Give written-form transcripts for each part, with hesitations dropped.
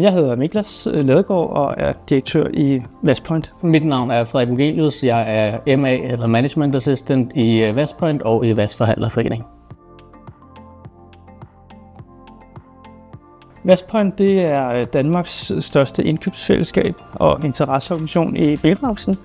Jeg hedder Niklas Ladegaard og er direktør i Westpoint. Mit navn er Frederik Vogelius. Jeg er MA eller Management Assistant i Westpoint og i Westforhandlerforening. Westpoint det er Danmarks største indkøbsfællesskab og interesseorganisation i bilbranchen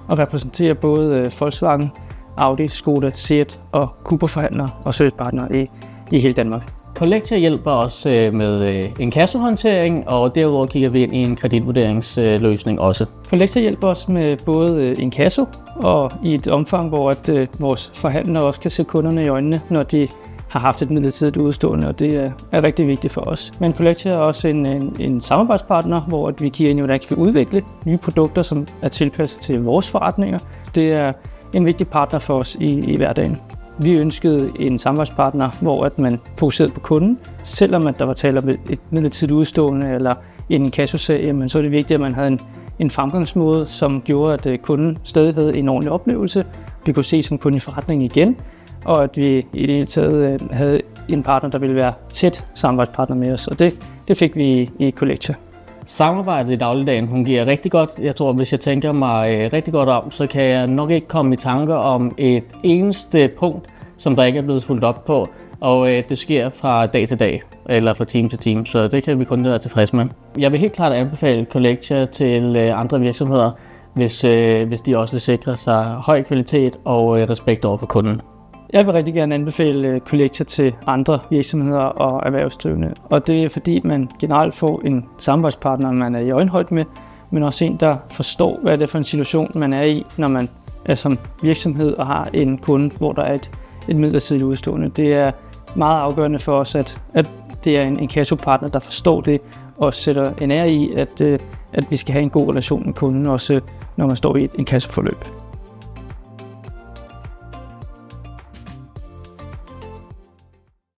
og repræsenterer både Volkswagen, Audi, Skoda, Seat og Cooper-forhandlere og servicepartnere i hele Danmark. Collectia hjælper os med inkassohåndtering, og derudover kigger vi ind i en kreditvurderingsløsning også. Collectia hjælper os med både inkasso og i et omfang, hvor vores forhandlere også kan se kunderne i øjnene, når de har haft et midlertidigt udstående, og det er rigtig vigtigt for os. Men Collectia er også en samarbejdspartner, hvor vi kigger ind i, hvordan vi kan udvikle nye produkter, som er tilpasset til vores forretninger. Det er en vigtig partner for os i hverdagen. Vi ønskede en samarbejdspartner, hvor man fokuserede på kunden. Selvom at der var tale om et midlertidigt udstående eller en inkassosag, så er det vigtigt, at man havde en fremgangsmåde, som gjorde, at kunden stadig havde en ordentlig oplevelse. Vi kunne se som kunde i forretningen igen, og at vi i det hele taget havde en partner, der ville være tæt samarbejdspartner med os. Og det fik vi i Collectia. Samarbejdet i dagligdagen fungerer rigtig godt. Jeg tror, hvis jeg tænker mig rigtig godt om, så kan jeg nok ikke komme i tanker om et eneste punkt, som der ikke er blevet fulgt op på. Og det sker fra dag til dag, eller fra team til team, så det kan vi kun være tilfredse med. Jeg vil helt klart anbefale Collectia til andre virksomheder, hvis de også vil sikre sig høj kvalitet og respekt over for kunden. Jeg vil rigtig gerne anbefale Collectia til andre virksomheder og erhvervsdrivende, og det er fordi man generelt får en samarbejdspartner, man er i øjenhøjde med, men også en, der forstår, hvad det er for en situation, man er i, når man er som virksomhed og har en kunde, hvor der er et midlertidigt udstående. Det er meget afgørende for os, at det er en inkassopartner, der forstår det og sætter en ære i, at vi skal have en god relation med kunden, også når man står i et inkassoforløb.